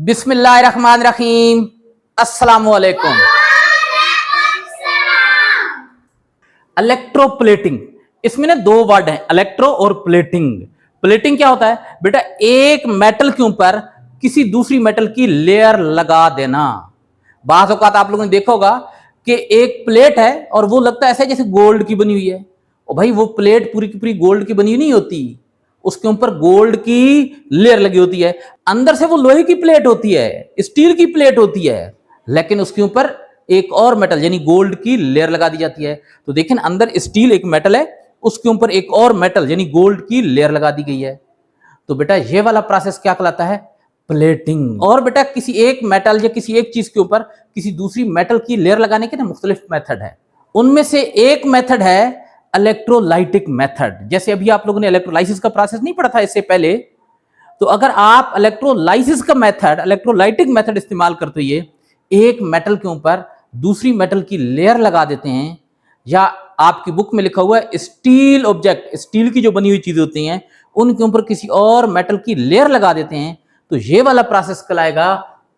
बिस्मिल्लाहिर्रहमानिर्रहीम। अस्सलामुअलैकुम। इलेक्ट्रोप्लेटिंग, इसमें ना दो वर्ड हैं, इलेक्ट्रो और प्लेटिंग। प्लेटिंग क्या होता है बेटा? एक मेटल के ऊपर किसी दूसरी मेटल की लेयर लगा देना। बाज़ औक़ात आप लोगों ने देखा होगा कि एक प्लेट है और वो लगता है ऐसा जैसे गोल्ड की बनी हुई है। और भाई वो प्लेट पूरी की पूरी गोल्ड की बनी हुई नहीं होती, उसके ऊपर गोल्ड की लेयर लगी होती है। अंदर से वो लोहे की प्लेट होती है, स्टील की प्लेट होती है, लेकिन उसके ऊपर एक और मेटल यानी गोल्ड की लेयर लगा दी जाती है। तो देखें अंदर स्टील एक मेटल है, उसके ऊपर एक और मेटल यानी गोल्ड की लेयर लगा दी गई है। तो बेटा ये वाला प्रोसेस क्या कहलाता है? प्लेटिंग। और बेटा किसी एक मेटल या किसी एक चीज के ऊपर किसी दूसरी मेटल की लेयर लगाने के ना मुख्तलिफ मेथड है। उनमें से एक मेथड है इलेक्ट्रोलाइटिक मेथड। जैसे अभी आप लोगों ने इलेक्ट्रोलाइसिस का प्रोसेस नहीं पढ़ा था इससे पहले, तो अगर आप इलेक्ट्रोलाइसिस का मेथड इलेक्ट्रोलाइटिक मेथड इस्तेमाल करते हुए एक मेटल के ऊपर दूसरी मेटल की लेयर लगा देते हैं, या आपकी बुक में लिखा हुआ है स्टील ऑब्जेक्ट, स्टील की जो बनी हुई चीजें होती हैं उनके ऊपर किसी और मेटल की लेयर लगा देते हैं, तो ये वाला प्रोसेस कहलाएगा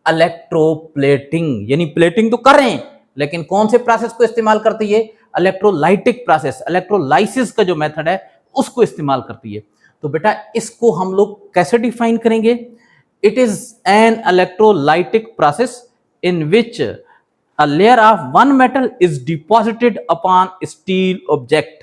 इलेक्ट्रोप्लेटिंग। यानी प्लेटिंग तो कर रहे हैं लेकिन कौन से प्रोसेस को इस्तेमाल करते हैं? इलेक्ट्रोलाइटिक प्रोसेस, इलेक्ट्रोलाइसिस का जो मेथड है उसको इस्तेमाल करती है। तो बेटा इसको हम लोग कैसे डिफाइन करेंगे? It is an electrolytic process in which a layer of one metal is deposited upon steel object.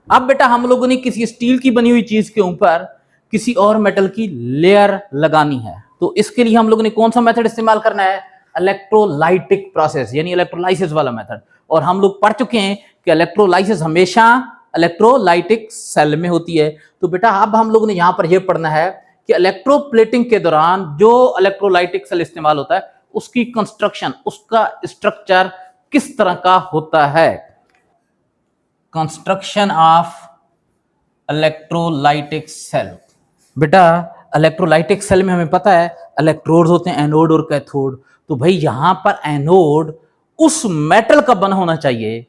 अब बेटा हम लोगों ने किसी स्टील की बनी हुई चीज के ऊपर किसी और मेटल की लेयर लगानी है, तो इसके लिए हम लोगों ने कौन सा मेथड इस्तेमाल करना है? इलेक्ट्रोलाइटिक प्रोसेस यानी इलेक्ट्रोलाइसिस वाला मेथड। और हम लोग पढ़ चुके हैं कि इलेक्ट्रोलाइसिस हमेशा इलेक्ट्रोलाइटिक सेल में होती है। तो बेटा अब हम लोगों ने यहां पर यह पढ़ना है कि इलेक्ट्रोप्लेटिंग के दौरान जो इलेक्ट्रोलाइटिक सेल इस्तेमाल होता है उसकी कंस्ट्रक्शन, उसका स्ट्रक्चर किस तरह का होता है। Construction of electrolytic cell. बेटा इलेक्ट्रोलाइटिक सेल में हमें पता है इलेक्ट्रोड्स होते हैं, एनोड और कैथोड। तो भाई यहां पर एनोड उस मेटल का बना होना चाहिए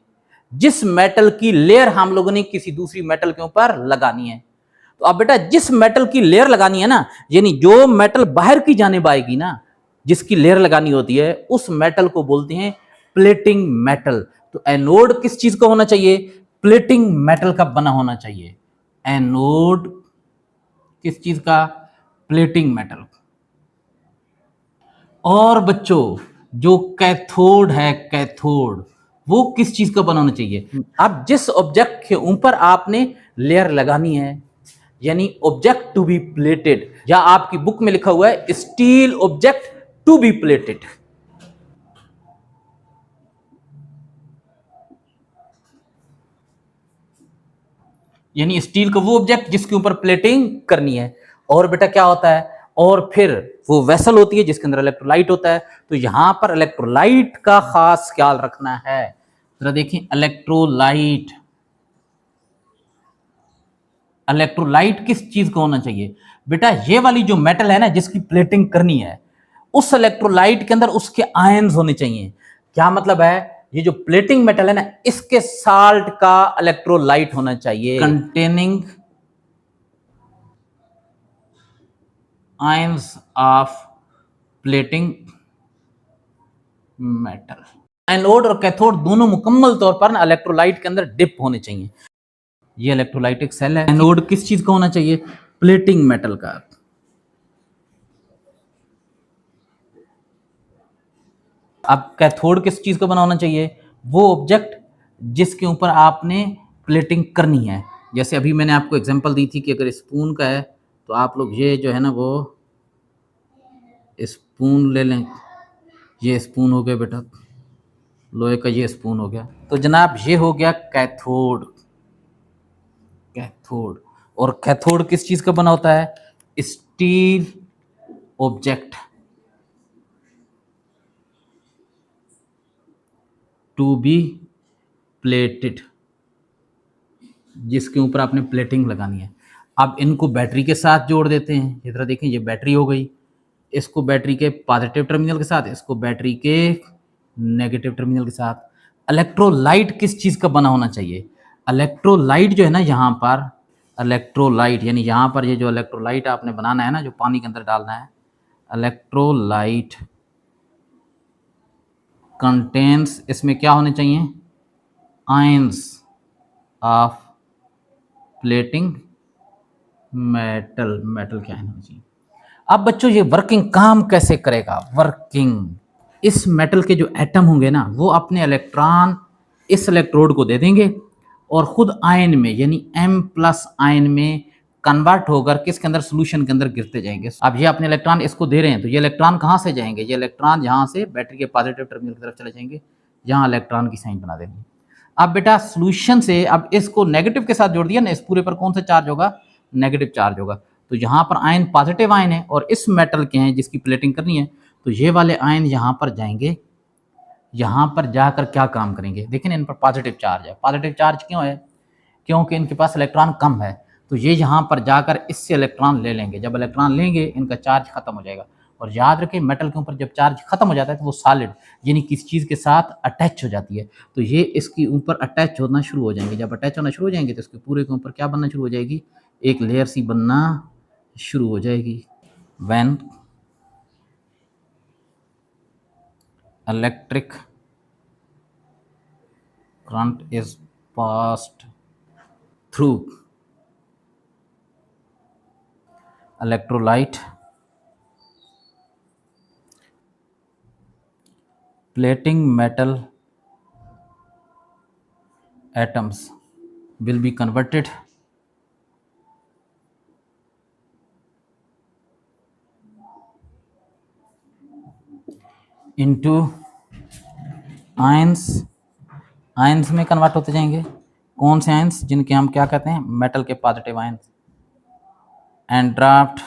जिस मेटल की लेयर हम लोगों ने किसी दूसरी मेटल के ऊपर लगानी है। तो अब बेटा जिस मेटल की लेयर लगानी है ना, यानी जो मेटल बाहर की जानिब आएगी ना, जिसकी लेयर लगानी होती है, उस मेटल को बोलते हैं प्लेटिंग मेटल। तो एनोड किस चीज का होना चाहिए? प्लेटिंग मेटल का बना होना चाहिए। एनोड किस चीज का? Plating metal. और बच्चों जो कैथोड है, कैथोड वो किस चीज का बना होना चाहिए? अब जिस ऑब्जेक्ट के ऊपर आपने लेयर लगानी है, यानी ऑब्जेक्ट टू बी प्लेटेड, या आपकी बुक में लिखा हुआ है steel object to be plated. यानी स्टील का वो ऑब्जेक्ट जिसके ऊपर प्लेटिंग करनी है। और बेटा क्या होता है? और फिर वो वेसल होती है जिसके अंदर इलेक्ट्रोलाइट होता है। तो यहां पर इलेक्ट्रोलाइट का खास ख्याल रखना है। जरा देखें इलेक्ट्रोलाइट, इलेक्ट्रोलाइट किस चीज का होना चाहिए? बेटा ये वाली जो मेटल है ना जिसकी प्लेटिंग करनी है, उस इलेक्ट्रोलाइट के अंदर उसके आयन्स होने चाहिए। क्या मतलब है? ये जो प्लेटिंग मेटल है ना इसके साल्ट का इलेक्ट्रोलाइट होना चाहिए, containing ions of plating metal. Anode और कैथोड दोनों मुकम्मल तौर पर ना इलेक्ट्रोलाइट के अंदर डिप होने चाहिए। ये इलेक्ट्रोलाइटिक सेल है। एनोड किस चीज का होना चाहिए? प्लेटिंग मेटल का। अब कैथोड किस चीज का बना होना चाहिए? वो ऑब्जेक्ट जिसके ऊपर आपने प्लेटिंग करनी है। जैसे अभी मैंने आपको एग्जांपल दी थी कि अगर स्पून का है तो आप लोग ये जो है ना वो स्पून ले लें। ये स्पून हो गया बेटा, लोहे का ये स्पून हो गया। तो जनाब ये हो गया कैथोड। कैथोड, और कैथोड किस चीज का बना होता है? Steel object to be plated, जिसके ऊपर आपने प्लेटिंग लगानी है। अब इनको बैटरी के साथ जोड़ देते हैं। ये तरह देखें, ये बैटरी हो गई, इसको बैटरी के पॉजिटिव टर्मिनल के साथ, इसको बैटरी के नेगेटिव टर्मिनल के साथ। इलेक्ट्रोलाइट किस चीज़ का बना होना चाहिए? इलेक्ट्रोलाइट जो है ना, यहाँ पर इलेक्ट्रोलाइट यानी यहाँ पर ये जो इलेक्ट्रोलाइट आपने बनाना है ना, जो पानी के अंदर डालना है, इलेक्ट्रोलाइट कंटेन्स, इसमें क्या होने चाहिए? Ions of plating metal. Metal क्या है होना चाहिए? अब बच्चों ये वर्किंग काम कैसे करेगा? वर्किंग, इस मेटल के जो एटम होंगे ना, वो अपने इलेक्ट्रॉन इस इलेक्ट्रोड को दे देंगे और खुद आयन में यानी M+ आयन में कन्वर्ट होकर किसके अंदर? सोल्यूशन के अंदर गिरते जाएंगे। अब ये अपने इलेक्ट्रॉन इसको दे रहे हैं, तो ये इलेक्ट्रॉन कहाँ से जाएंगे? ये इलेक्ट्रॉन यहाँ से बैटरी के पॉजिटिव टर्मिनल की तरफ चले जाएंगे, यहाँ इलेक्ट्रॉन की साइन बना देंगे। अब बेटा सोल्यूशन से अब इसको नेगेटिव के साथ जोड़ दिया ना, इस पूरे पर कौन सा चार्ज होगा? नेगेटिव चार्ज होगा। तो यहाँ पर आयन पॉजिटिव आयन है और इस मेटल के हैं जिसकी प्लेटिंग करनी है, तो ये वाले आयन यहाँ पर जाएंगे, यहाँ पर जाकर क्या काम करेंगे? देखिए इन पर पॉजिटिव चार्ज है। पॉजिटिव चार्ज क्यों है? क्योंकि इनके पास इलेक्ट्रॉन कम है, तो ये यहाँ पर जाकर इससे इलेक्ट्रॉन ले लेंगे। जब इलेक्ट्रॉन लेंगे इनका चार्ज खत्म हो जाएगा। और याद रखें, मेटल के ऊपर जब चार्ज खत्म हो जाता है तो वो सॉलिड यानी किसी चीज़ के साथ अटैच हो जाती है, तो ये इसके ऊपर अटैच होना शुरू हो जाएंगे। जब अटैच होना शुरू हो जाएंगे तो इसके पूरे के ऊपर क्या बनना शुरू हो जाएगी? एक लेयर सी बनना शुरू हो जाएगी। When electric current is passed through electrolyte plating, metal atoms will be converted into ions। Ions में कन्वर्ट होते जाएंगे। कौन से आयंस? जिनके हम क्या कहते हैं? मेटल के positive ions. And draft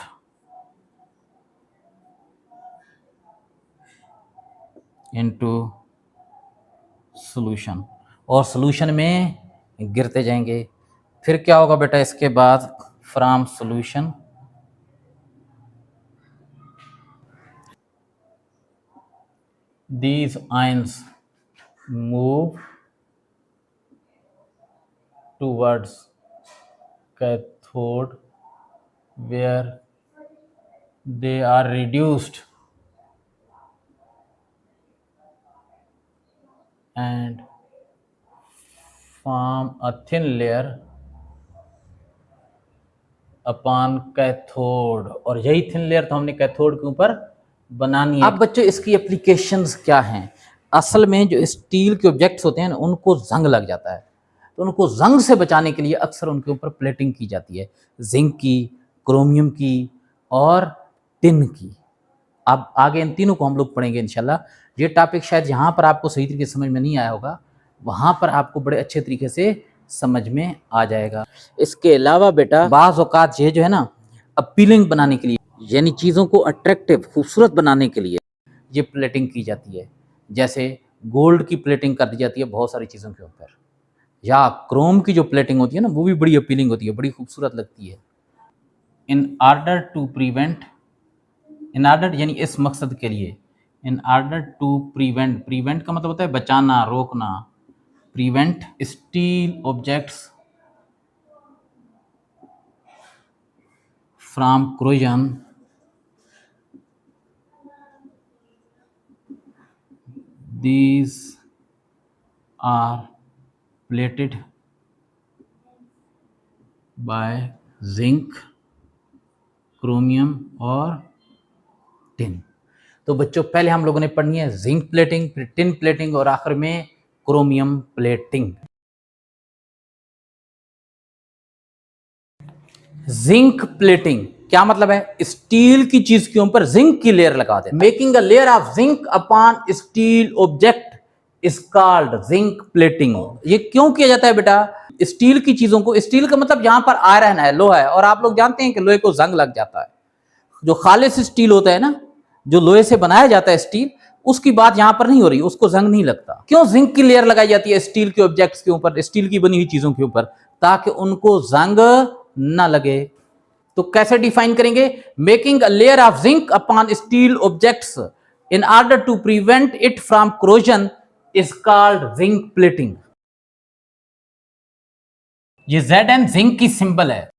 into solution, और सॉल्यूशन में गिरते जाएंगे। फिर क्या होगा बेटा इसके बाद? From solution these ions move towards cathode where they are reduced and form a thin layer upon cathode. और यही थिन लेयर तो हमने कैथोड के ऊपर बनानी है। अब बच्चों इसकी एप्लीकेशंस क्या हैं? असल में जो स्टील के ऑब्जेक्ट्स होते हैं ना, उनको जंग लग जाता है, तो उनको जंग से बचाने के लिए अक्सर उनके ऊपर प्लेटिंग की जाती है, जिंक की, क्रोमियम की और टिन की। अब आगे इन तीनों को हम लोग पढ़ेंगे इंशाल्लाह। ये टॉपिक शायद यहाँ पर आपको सही तरीके से समझ में नहीं आया होगा, वहाँ पर आपको बड़े अच्छे तरीके से समझ में आ जाएगा। इसके अलावा बेटा बाज़ औक़ात ये जो है ना, अपीलिंग बनाने के लिए यानी चीज़ों को अट्रैक्टिव खूबसूरत बनाने के लिए ये प्लेटिंग की जाती है। जैसे गोल्ड की प्लेटिंग कर दी जाती है बहुत सारी चीज़ों के ऊपर, या क्रोम की जो प्लेटिंग होती है ना, वो भी बड़ी अपीलिंग होती है, बड़ी खूबसूरत लगती है। In order to prevent, in order यानी इस मकसद के लिए, in order to prevent, prevent का मतलब होता है बचाना, रोकना, prevent steel objects from corrosion, these are plated by zinc, chromium और टिन। तो बच्चों पहले हम लोगों ने पढ़नी है जिंक प्लेटिंग, फिर टिन प्लेटिंग और आखिर में क्रोमियम प्लेटिंग। जिंक प्लेटिंग क्या मतलब है? स्टील की चीज के ऊपर जिंक की लेयर लगा दे। Making a layer of zinc upon steel object is called zinc plating. ये क्यों किया जाता है बेटा? स्टील की चीजों को, स्टील का मतलब यहां पर आयरन है, लोहा है, और आप लोग जानते हैं कि लोहे को जंग लग जाता है। जो खालिस स्टील होता है ना, जो लोहे से बनाया जाता है स्टील, उसकी बात यहां पर नहीं हो रही, उसको जंग नहीं लगता। क्यों जिंक की लेयर लगाई जाती है स्टील के ऑब्जेक्ट्स के ऊपर, स्टील की बनी हुई चीजों के ऊपर? ताकि उनको जंग ना लगे। तो कैसे डिफाइन करेंगे? Making a layer of zinc upon steel objects in order to prevent it from corrosion is called zinc plating. ये Zn जिंक की सिंबल है।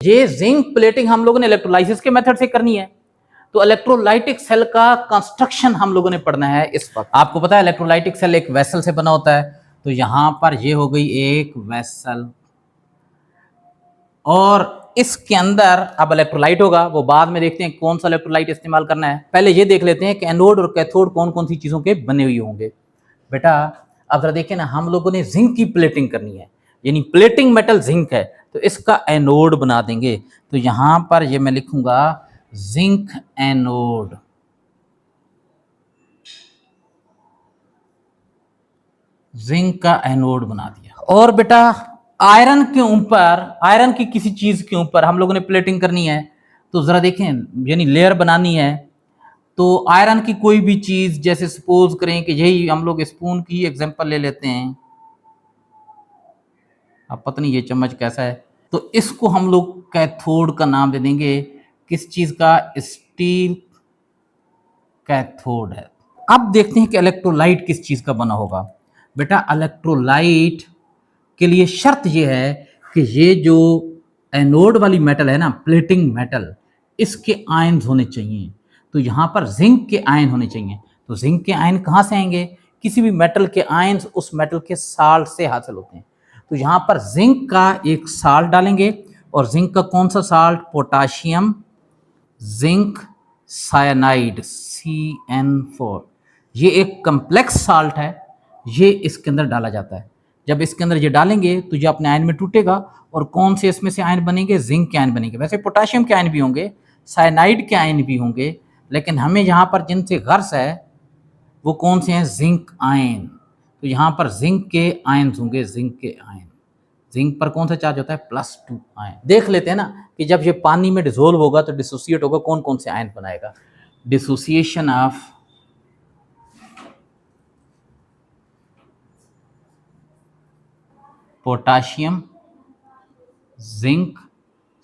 ये जिंक प्लेटिंग हम लोगों ने इलेक्ट्रोलाइसिस के मेथड से करनी है। तो इलेक्ट्रोलाइटिक सेल का कंस्ट्रक्शन हम लोगों ने पढ़ना है इस वक्त। आपको पता है इलेक्ट्रोलाइटिक सेल एक वेसल से बना होता है। तो यहां पर ये हो गई एक वेसल, और इसके अंदर अब इलेक्ट्रोलाइट होगा, वो बाद में देखते हैं कौन सा इलेक्ट्रोलाइट इस्तेमाल करना है। पहले ये देख लेते हैं कि एनोड और कैथोड कौन कौन सी चीजों के बने हुए होंगे। बेटा अब जरा देखिए ना, हम लोगों ने जिंक की प्लेटिंग करनी है, यानी प्लेटिंग मेटल जिंक है, तो इसका एनोड बना देंगे। तो यहां पर ये मैं लिखूंगा जिंक एनोड। जिंक का एनोड बना दिया। और बेटा आयरन के ऊपर, आयरन की किसी चीज के ऊपर हम लोगों ने प्लेटिंग करनी है, तो जरा देखें, यानी लेयर बनानी है। तो आयरन की कोई भी चीज, जैसे सपोज करें कि यही हम लोग स्पून की एग्जांपल ले लेते हैं। अब पता नहीं ये चम्मच कैसा है, तो इसको हम लोग कैथोड का नाम दे देंगे। किस चीज का? स्टील कैथोड है। अब देखते हैं कि इलेक्ट्रोलाइट किस चीज का बना होगा। बेटा इलेक्ट्रोलाइट के लिए शर्त यह है कि ये जो एनोड वाली मेटल है ना, प्लेटिंग मेटल, इसके आयन्स होने चाहिए। तो यहां पर जिंक के आयन होने चाहिए। तो जिंक के आयन कहां से आएंगे? किसी भी मेटल के आयन्स उस मेटल के साल्ट से हासिल होते हैं। तो यहां पर जिंक का एक साल्ट डालेंगे, और जिंक का कौन सा salt? Potassium zinc cyanide CN4। ये एक कम्प्लेक्स साल्ट है, ये इसके अंदर डाला जाता है। जब इसके अंदर ये डालेंगे तो ये अपने आयन में टूटेगा, और कौन से इसमें से आयन बनेंगे? जिंक के आयन बनेंगे। वैसे पोटाशियम के आयन भी होंगे, साइनाइड के आयन भी होंगे, लेकिन हमें यहाँ पर जिनसे गर्ज है वो कौन से हैं? Zinc ion. तो यहाँ पर जिंक के आयन होंगे, जिंक के आयन। जिंक पर कौन सा चार्ज होता है? +2 आयन। देख लेते हैं ना कि जब ये पानी में डिसोल्व होगा तो डिसोसिएट होगा, कौन कौन से आयन बनाएगा। Dissociation of potassium zinc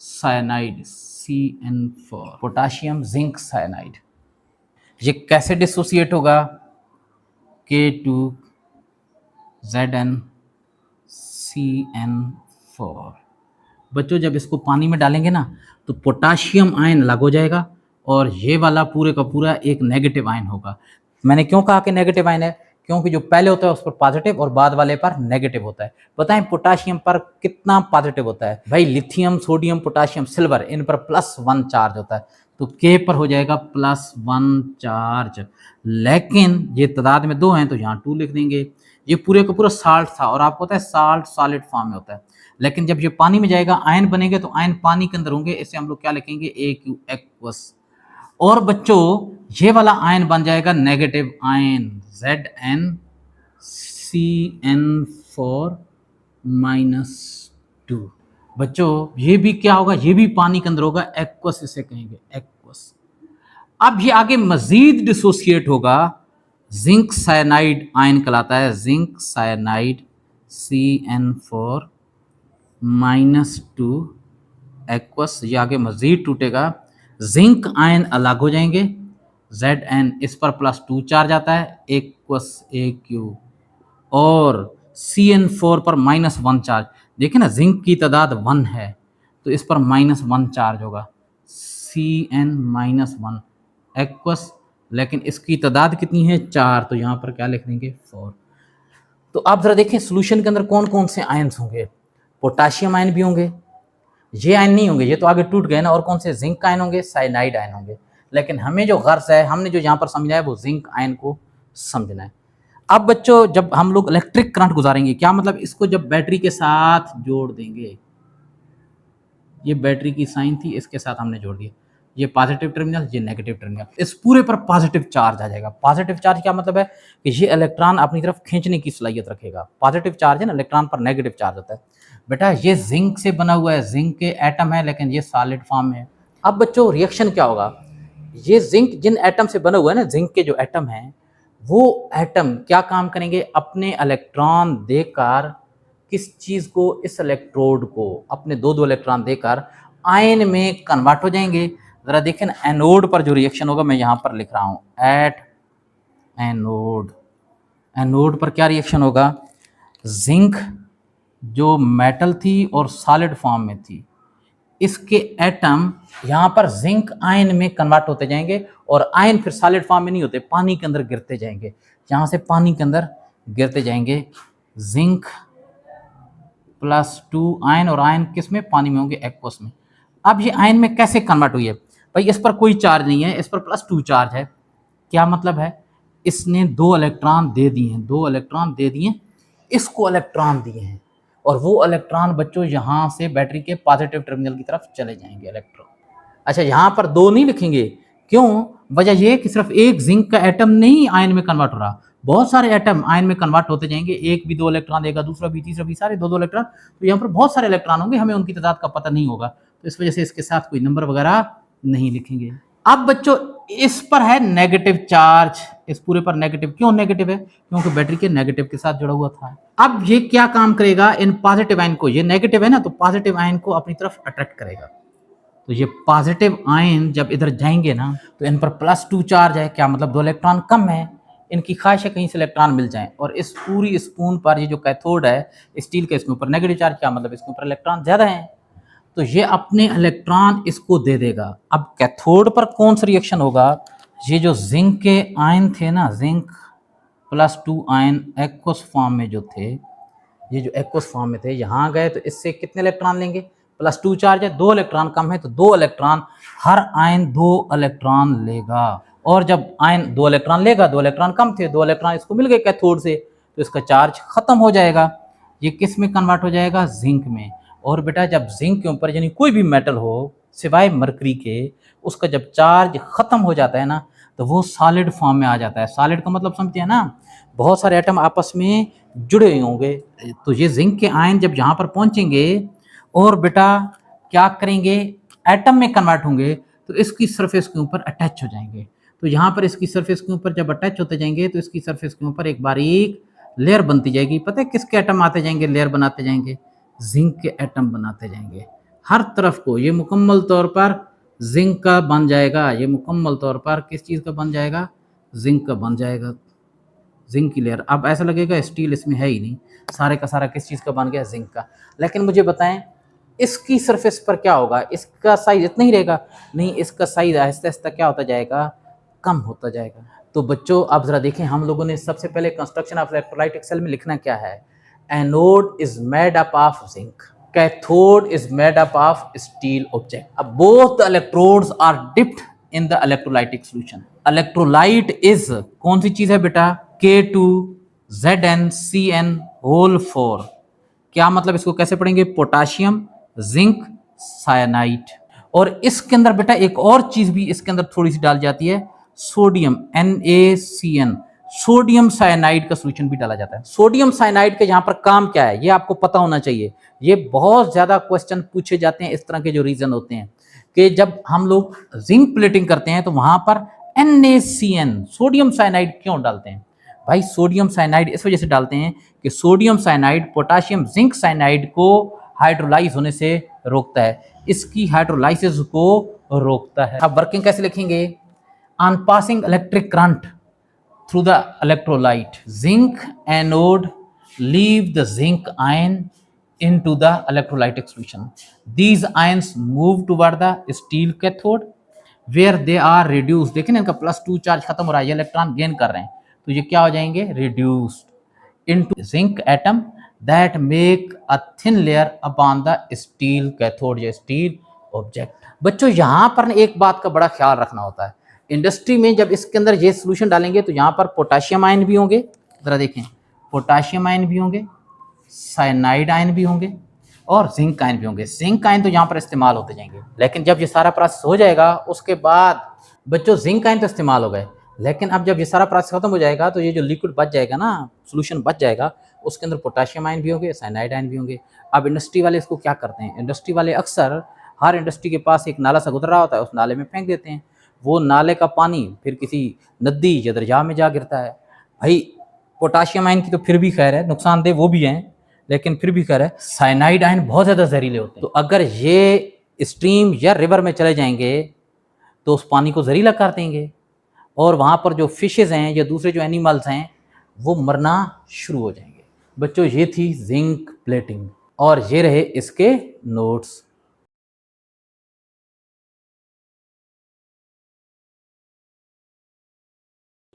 cyanide CN4। Potassium zinc cyanide ये कैसे डिसोसिएट होगा? K2ZnCN4। बच्चों जब इसको पानी में डालेंगे ना, तो पोटाशियम आयन अलग हो जाएगा, और ये वाला पूरे का पूरा एक नेगेटिव आयन होगा। मैंने क्यों कहा कि नेगेटिव आयन है? क्योंकि जो पहले होता है उस पर पॉजिटिव और बाद वाले पर नेगेटिव होता है। बताएं पोटाशियम पर कितना पॉजिटिव होता है? भाई लिथियम, सोडियम, पोटाशियम, सिल्वर, इन पर +1 चार्ज होता है। तो K पर हो जाएगा +1 चार्ज। लेकिन ये तादाद में 2 हैं तो यहाँ 2 लिख देंगे। ये पूरे का पूरा साल्ट था, और आपको पता है साल्ट सॉलिड फॉर्म में होता है। लेकिन जब ये पानी में जाएगा, आयन बनेंगे, तो आयन पानी के अंदर होंगे, इसे हम लोग क्या लिखेंगे? AQ aqueous. और बच्चों ये वाला आयन बन जाएगा नेगेटिव आयन ZnCN4-2। बच्चों ये भी क्या होगा? ये भी पानी के अंदर होगा, एक्वस इसे कहेंगे, एक्वस। अब ये आगे मजीद डिसोसिएट होगा, जिंक साइनाइड आयन कहलाता है, जिंक साइनाइड CN4-2 एक्वस। ये आगे मजीद टूटेगा, जिंक आयन अलग हो जाएंगे, Zn इस पर +2 चार्ज आता है, एक्वस AQ, और CN4 पर -1 चार्ज। देखिए ना जिंक की तादाद 1 है, तो इस पर -1 चार्ज होगा, CN-1 एक्वस। लेकिन इसकी तादाद कितनी है? 4, तो यहाँ पर क्या लिख देंगे? 4। तो आप जरा देखें सोल्यूशन के अंदर कौन कौन से आयन्स होंगे। पोटाशियम आयन भी होंगे, ये आयन नहीं होंगे, ये तो आगे टूट गए ना। और कौन से? जिंक आयन होंगे, साइनाइड आयन होंगे। लेकिन हमें जो गर्ज है, हमने जो यहाँ पर समझना है, वो जिंक आयन को समझना है। अब बच्चों जब हम लोग इलेक्ट्रिक करंट गुजारेंगे, क्या मतलब? इसको जब बैटरी के साथ जोड़ देंगे, ये बैटरी की साइन थी, इसके साथ हमने जोड़ दिया, ये पॉजिटिव टर्मिनल, ये नेगेटिव टर्मिनल, इस पूरे पर पॉजिटिव चार्ज आ जाएगा। पॉजिटिव चार्ज क्या मतलब है कि ये इलेक्ट्रॉन अपनी तरफ खींचने की सलाहियत रखेगा। पॉजिटिव चार्ज है ना, इलेक्ट्रॉन पर नेगेटिव चार्ज होता है। बेटा ये जिंक से बना हुआ है, जिंक के एटम है, लेकिन ये सॉलिड फॉर्म में है। अब बच्चों रिएक्शन क्या होगा, ये जिंक जिन एटम से बना हुआ है ना, जिंक के जो एटम हैं, वो एटम क्या काम करेंगे, अपने इलेक्ट्रॉन देकर किस चीज को, इस इलेक्ट्रोड को अपने दो दो इलेक्ट्रॉन देकर आयन में कन्वर्ट हो जाएंगे। जरा देखें ना, एनोड पर जो रिएक्शन होगा मैं यहां पर लिख रहा हूं, एट एनोड। एनोड पर क्या रिएक्शन होगा, जिंक जो मेटल थी और सॉलिड फॉर्म में थी, इसके एटम यहाँ पर जिंक आयन में कन्वर्ट होते जाएंगे, और आयन फिर सॉलिड फॉर्म में नहीं होते, पानी के अंदर गिरते जाएंगे, यहाँ से पानी के अंदर गिरते जाएंगे। जिंक +2 आयन, और आयन किस में, पानी में होंगे, एक्वस में। अब ये आयन में कैसे कन्वर्ट हुई है भाई, इस पर कोई चार्ज नहीं है, इस पर +2 चार्ज है। क्या मतलब है, इसने 2 इलेक्ट्रॉन दे दिए हैं, 2 इलेक्ट्रॉन दे दिए, इसको इलेक्ट्रॉन दिए हैं, और वो इलेक्ट्रॉन बच्चों यहाँ से बैटरी के पॉजिटिव टर्मिनल की तरफ चले जाएंगे इलेक्ट्रॉन। अच्छा यहाँ पर 2 नहीं लिखेंगे, क्यों, वजह यह कि सिर्फ एक जिंक का एटम नहीं आयन में कन्वर्ट हो रहा, बहुत सारे एटम आयन में कन्वर्ट होते जाएंगे, एक भी 2 इलेक्ट्रॉन देगा, दूसरा भी, तीसरा भी, सारे 2 इलेक्ट्रॉन, तो यहाँ पर बहुत सारे इलेक्ट्रॉन होंगे, हमें उनकी तादाद का पता नहीं होगा, तो इस वजह से इसके साथ कोई नंबर वगैरह नहीं लिखेंगे। अब बच्चों इस पर है नेगेटिव चार्ज, इस पूरे पर नेगेटिव, क्यों नेगेटिव है, क्योंकि बैटरी के नेगेटिव के साथ जुड़ा हुआ था। अब ये क्या काम करेगा, इन पॉजिटिव आयन को, ये नेगेटिव है ना, तो पॉजिटिव आयन को अपनी तरफ अट्रैक्ट करेगा, तो ये पॉजिटिव आयन जब इधर जाएंगे ना, तो इन पर +2 चार्ज है, क्या मतलब 2 इलेक्ट्रॉन कम है, इनकी ख्वाहिश है कहीं से इलेक्ट्रॉन मिल जाए, और इस पूरी स्पून पर ये जो कैथोड है स्टील के, इसके ऊपर नेगेटिव चार्ज, क्या मतलब इसके ऊपर इलेक्ट्रॉन ज्यादा है, तो ये अपने इलेक्ट्रॉन इसको दे देगा। अब कैथोड पर कौन सा रिएक्शन होगा, ये जो जिंक के आयन थे ना, जिंक +2 आयन एक्वस फॉर्म में जो थे, ये जो एक्वस फॉर्म में थे, यहाँ गए तो इससे कितने इलेक्ट्रॉन लेंगे, +2 चार्ज है, 2 इलेक्ट्रॉन कम है, तो 2 इलेक्ट्रॉन, हर आयन 2 इलेक्ट्रॉन लेगा, और जब आयन 2 इलेक्ट्रॉन लेगा, 2 इलेक्ट्रॉन कम थे, 2 इलेक्ट्रॉन इसको मिल गए कैथोड से, तो इसका चार्ज खत्म हो जाएगा, ये किस में कन्वर्ट हो जाएगा, जिंक में। और बेटा जब जिंक के ऊपर यानी कोई भी मेटल हो सिवाय मरकरी के, उसका जब चार्ज खत्म हो जाता है ना, तो वो सॉलिड फॉर्म में आ जाता है। सॉलिड का मतलब समझते हैं ना, बहुत सारे एटम आपस में जुड़े हुए होंगे, तो ये जिंक के आयन जब यहाँ पर पहुंचेंगे और बेटा क्या करेंगे, एटम में कन्वर्ट होंगे, तो इसकी सरफेस के ऊपर अटैच हो जाएंगे, तो यहाँ पर इसकी सरफेस के ऊपर जब अटैच होते जाएंगे, तो इसकी सरफेस के ऊपर एक बारीक लेयर बनती जाएगी। पता है किसके एटम आते जाएंगे, लेयर बनाते जाएंगे, जिंक के एटम बनाते जाएंगे हर तरफ को, ये मुकम्मल तौर पर जिंक का बन जाएगा, ये मुकम्मल तौर पर किस चीज़ का बन जाएगा, जिंक का बन जाएगा, जिंक की लेयर। अब ऐसा लगेगा स्टील इसमें है ही नहीं, सारे का सारा किस चीज़ का बन गया, जिंक का। लेकिन मुझे बताएं इसकी सरफेस पर क्या होगा, इसका साइज इतना ही रहेगा, नहीं इसका साइज आहिस्ता आहिस्ता क्या होता जाएगा, कम होता जाएगा। तो बच्चों अब जरा देखें, हम लोगों ने सबसे पहले कंस्ट्रक्शन ऑफ इलेक्ट्रोलाइटिक सेल में लिखना क्या है, anode is made up of zinc, cathode is made up of steel object. अब both the electrodes are dipped in the electrolytic solution. Electrolyte is कौन सी चीज है बेटा, K2ZnCN4। क्या मतलब इसको कैसे पढ़ेंगे, पोटाशियम जिंक साइनाइड। और इसके अंदर बेटा एक और चीज भी इसके अंदर थोड़ी सी डाल जाती है, सोडियम NaCN, सोडियम साइनाइड का सॉल्यूशन भी डाला जाता है। सोडियम साइनाइड के यहाँ पर काम क्या है ये आपको पता होना चाहिए, ये बहुत ज्यादा क्वेश्चन पूछे जाते हैं, इस तरह के जो रीजन होते हैं कि जब हम लोग जिंक प्लेटिंग करते हैं तो वहां पर NaCN सोडियम साइनाइड क्यों डालते हैं भाई, सोडियम साइनाइड इस वजह से डालते हैं कि sodium cyanide potassium zinc cyanide को हाइड्रोलाइज होने से रोकता है, इसकी हाइड्रोलाइसिस को रोकता है। अब वर्किंग कैसे लिखेंगे, on passing electric current through the electrolyte, zinc anode leave the zinc ion into the electrolytic solution. These ions move toward the steel cathode where they are reduced। देखें ना इनका +2 चार्ज खत्म हो रहा है, ये इलेक्ट्रॉन गेन कर रहे हैं, तो ये क्या हो जाएंगे, reduced into zinc atom that make a thin layer upon the steel cathode या steel object। बच्चों यहाँ पर एक बात का बड़ा ख्याल रखना होता है, इंडस्ट्री में जब इसके अंदर ये सॉल्यूशन डालेंगे तो यहाँ पर पोटाशियम आयन भी होंगे, जरा देखें पोटाशियम आयन भी होंगे, साइनाइड आयन भी होंगे, और जिंक आयन भी होंगे। जिंक आयन तो यहाँ पर इस्तेमाल होते जाएंगे, लेकिन जब ये सारा प्रोसेस हो जाएगा उसके बाद बच्चों जिंक आयन तो इस्तेमाल हो गए, लेकिन अब जब ये सारा प्रोसेस खत्म हो जाएगा तो ये जो लिक्विड बच जाएगा ना, सोल्यूशन बच जाएगा, उसके अंदर पोटेशियम आयन भी होंगे, साइनाइड आयन भी होंगे। अब इंडस्ट्री वाले इसको क्या करते हैं, इंडस्ट्री वाले अक्सर हर इंडस्ट्री के पास एक नाला सा गुजर रहा होता है, उस नाले में फेंक देते हैं। वो नाले का पानी फिर किसी नदी या दरिया में जा गिरता है। भाई पोटाशियम आयन की तो फिर भी खैर है, नुकसानदेह वो भी हैं, लेकिन फिर भी खैर है। साइनाइड आयन बहुत ज़्यादा जहरीले होते हैं, तो अगर ये स्ट्रीम या रिवर में चले जाएंगे तो उस पानी को जहरीला कर देंगे, और वहाँ पर जो फिशेज़ हैं या दूसरे जो एनिमल्स हैं वो मरना शुरू हो जाएंगे। बच्चों ये थी जिंक प्लेटिंग, और ये रहे इसके notes.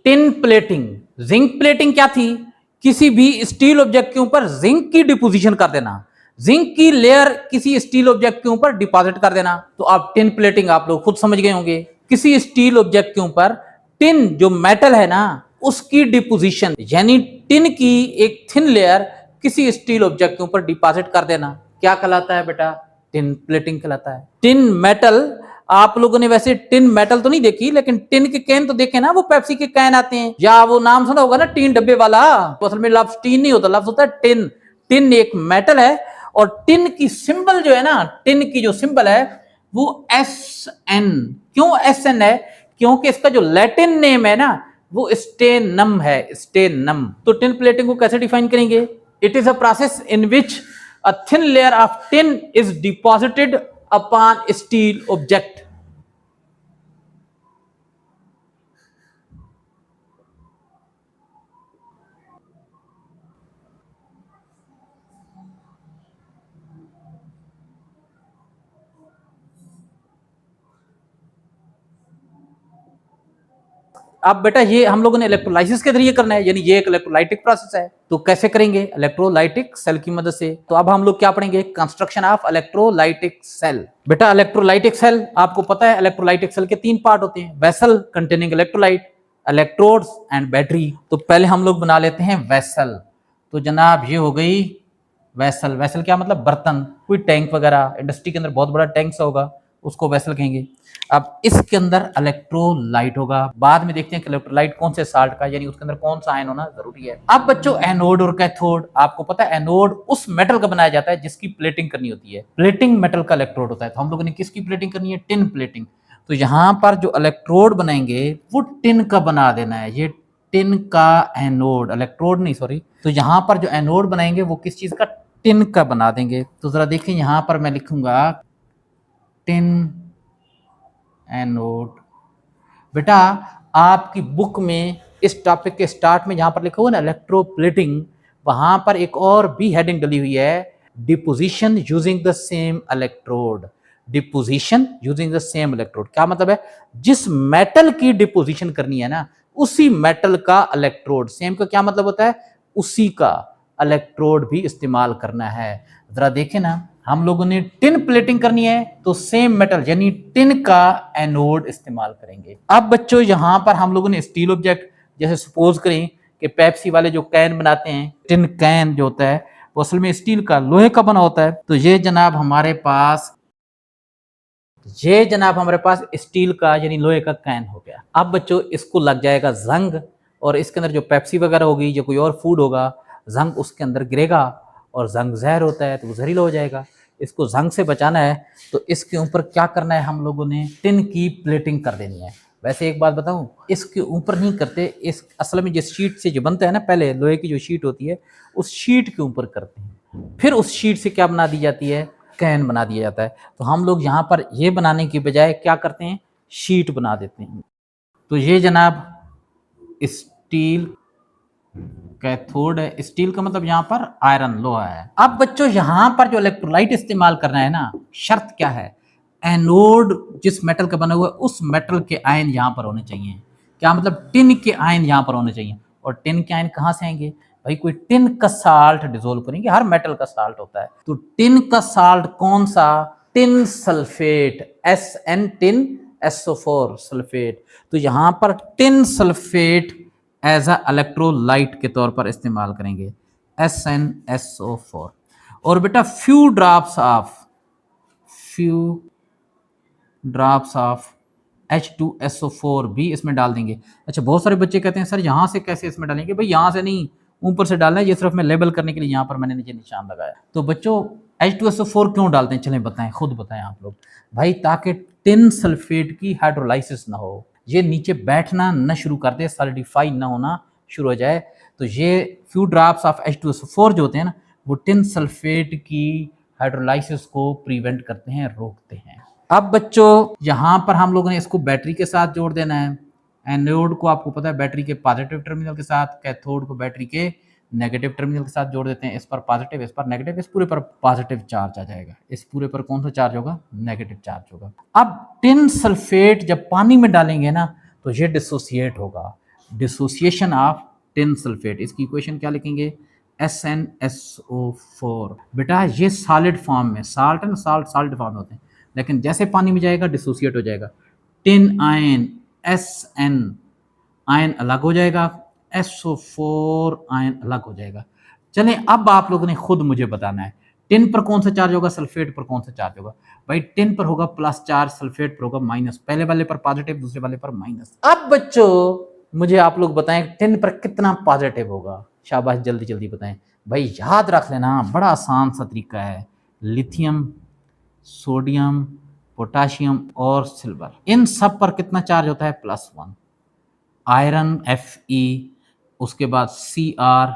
Tin plating, zinc plating क्या थी, किसी भी स्टील ऑब्जेक्ट के ऊपर जिंक की डिपोजिशन कर देना, जिंक की लेयर किसी स्टील ऑब्जेक्ट के ऊपर डिपॉजिट कर देना। तो आप टिन प्लेटिंग आप लोग खुद समझ गए होंगे, किसी स्टील ऑब्जेक्ट के ऊपर टिन जो मेटल है ना उसकी डिपोजिशन, यानी टिन की एक थिन लेयर किसी स्टील ऑब्जेक्ट के ऊपर डिपॉजिट कर देना, क्या कहलाता है बेटा, टिन प्लेटिंग कहलाता है। टिन मेटल, आप लोगों ने वैसे टिन मेटल तो नहीं देखी, लेकिन टिन के कैन तो देखे ना, वो पेप्सी के कैन आते हैं, या वो नाम सुना होगा ना टीन डब्बे वाला, तो असल में लफ्ज टीन नहीं होता, लफ्ज होता है टिन। टिन एक मेटल है, और टिन की सिंबल जो है ना, टिन की जो सिंबल है वो SN। क्यों SN है, क्योंकि इसका जो लैटिन नेम है ना वो स्टेनम है, स्टेनम। तो टिन प्लेटिंग को कैसे डिफाइन करेंगे, it is a process in which a thin layer of tin is deposited upon steel object। अब बेटा ये हम लोगों ने इलेक्ट्रोलाइसिस के जरिए करना है, यानी ये एक इलेक्ट्रोलाइटिक प्रोसेस है, तो कैसे करेंगे, इलेक्ट्रोलाइटिक सेल की मदद से। तो अब हम लोग क्या पढ़ेंगे, कंस्ट्रक्शन ऑफ इलेक्ट्रोलाइटिक सेल। बेटा इलेक्ट्रोलाइटिक सेल आपको पता है, इलेक्ट्रोलाइटिक सेल के 3 पार्ट होते हैं, vessel containing electrolyte, electrodes and battery. तो पहले हम लोग बना लेते हैं वेसल। तो जनाब ये हो गई वेसल। वेसल क्या मतलब, बर्तन, कोई टैंक वगैरह, इंडस्ट्री के अंदर बहुत बड़ा टैंक सा होगा उसको वेसल कहेंगे। अब इसके अंदर इलेक्ट्रोलाइट होगा, बाद में देखते हैं कि इलेक्ट्रोलाइट कौन से साल्ट का, यानी उसके अंदर कौन सा आयन होना जरूरी है। अब बच्चों एनोड और कैथोड, आपको पता है एनोड उस मेटल का बनाया जाता है जिसकी प्लेटिंग करनी होती है, प्लेटिंग मेटल का इलेक्ट्रोड होता है। तो हम लोगों ने किसकी प्लेटिंग करनी है, टिन प्लेटिंग। तो यहाँ पर जो इलेक्ट्रोड बनाएंगे वो टिन का बना देना है, ये टिन का एनोड, इलेक्ट्रोड नहीं सॉरी। तो यहाँ पर जो एनोड बनाएंगे वो किस चीज का, टिन का बना देंगे। तो जरा देखिए यहाँ पर मैं लिखूंगा टिन एनोड। बेटा आपकी बुक में इस टॉपिक के स्टार्ट में जहां पर लिखा हुआ ना इलेक्ट्रोप्लेटिंग, वहां पर एक और भी हेडिंग डली हुई है, deposition using the same electrode. Deposition using the same electrode क्या मतलब है, जिस मेटल की डिपोजिशन करनी है ना उसी मेटल का इलेक्ट्रोड, सेम का क्या मतलब होता है, उसी का इलेक्ट्रोड भी इस्तेमाल करना है। जरा देखें ना, हम लोगों ने टिन प्लेटिंग करनी है तो सेम मेटल यानी टिन का एनोड इस्तेमाल करेंगे। अब बच्चों यहां पर हम लोगों ने स्टील ऑब्जेक्ट, जैसे सपोज करें कि पेप्सी वाले जो कैन बनाते हैं, टिन कैन जो होता है वो असल में स्टील का, लोहे का बना होता है। तो ये जनाब हमारे पास स्टील का यानी लोहे का कैन हो गया। अब बच्चों इसको लग जाएगा जंग, और इसके अंदर जो पेप्सी वगैरह होगी या कोई और फूड होगा, जंग उसके अंदर गिरेगा, और जंग जहर होता है तो वो जहरीला हो जाएगा। इसको जंग से बचाना है तो इसके ऊपर क्या करना है, हम लोगों ने टिन की प्लेटिंग कर देनी है। वैसे एक बात बताऊं, इसके ऊपर नहीं करते, इस असल में जिस शीट से जो बनता है ना, पहले लोहे की जो शीट होती है उस शीट के ऊपर करते हैं, फिर उस शीट से क्या बना दी जाती है, कैन बना दिया जाता है। तो हम लोग यहाँ पर ये बनाने की बजाय क्या करते हैं, शीट बना देते हैं। तो ये जनाब स्टील कैथोड है, स्टील का मतलब यहाँ पर आयरन, लोहा है। अब बच्चों यहाँ पर जो इलेक्ट्रोलाइट इस्तेमाल करना है ना, शर्त क्या है, एनोड जिस मेटल का बना हुआ है उस मेटल के आयन यहाँ पर होने चाहिए। क्या मतलब, टिन के आयन यहाँ पर होने चाहिए। और टिन के आयन कहाँ से आएंगे भाई, कोई टिन का साल्ट डिसोल्व करेंगे, हर मेटल का साल्ट होता है। तो टिन का साल्ट कौन सा, tin sulphate, SN tin SO4 sulphate. तो यहाँ पर tin sulphate as a electrolyte के तौर पर इस्तेमाल करेंगे, SnSO4। और बेटा फ्यू ड्रॉप्स ऑफ H2SO4 भी इसमें डाल देंगे। अच्छा, बहुत सारे बच्चे कहते हैं सर यहाँ से कैसे इसमें डालेंगे? भाई यहाँ से नहीं, ऊपर से डालना है। ये सिर्फ मैं लेबल करने के लिए यहाँ पर मैंने नीचे निशान लगाया। तो बच्चों H2SO4 क्यों डालते हैं? चलें बताएं, खुद बताएं आप लोग। भाई ताकि टिन सल्फेट की हाइड्रोलाइसिस ना हो, ये नीचे बैठना न शुरू कर दे, सॉलिडिफाई ना होना शुरू हो जाए। तो ये फ्यू ड्रॉप्स ऑफ H2SO4 जो होते हैं ना, वो टिन सल्फेट की हाइड्रोलाइसिस को प्रिवेंट करते हैं, रोकते हैं। अब बच्चों यहाँ पर हम लोगों ने इसको बैटरी के साथ जोड़ देना है। एनोड को आपको पता है बैटरी के पॉजिटिव टर्मिनल के साथ, कैथोड को बैटरी के नेगेटिव टर्मिनल के साथ जोड़ देते हैं। इस पर पॉजिटिव, इस पर नेगेटिव, इस पूरे पर पॉजिटिव चार्ज आ जाएगा। इस पूरे पर कौन सा चार्ज होगा? नेगेटिव चार्ज होगा। अब टिन सल्फेट जब पानी में डालेंगे ना तो ये डिसोसिएट होगा, डिसोसिएशन ऑफ टिन सल्फेट। इसकी इक्वेशन क्या लिखेंगे? SnSO4। बेटा ये सॉलिड फॉर्म में, साल्ट है ना, सॉलिड फॉर्म में होते हैं, लेकिन जैसे पानी में जाएगा डिसोसिएट हो जाएगा। टिन आयन Sn आयन अलग हो जाएगा, SO4 आयन अलग हो जाएगा। चलें अब आप लोगों ने खुद मुझे बताना है टिन पर कौन सा चार्ज होगा, सल्फेट पर कौन सा चार्ज होगा। भाई टिन पर होगा प्लस चार्ज, सल्फेट पर होगा माइनस। पहले वाले पर पॉजिटिव, दूसरे वाले पर माइनस। अब बच्चों मुझे आप लोग बताएं टिन पर कितना पॉजिटिव होगा? शाबाश, जल्दी जल्दी बताएं। भाई याद रख लेना, बड़ा आसान सा तरीका है। लिथियम, सोडियम, पोटाशियम और सिल्वर, इन सब पर कितना चार्ज होता है? +1। आयरन Fe, उसके बाद CrAl,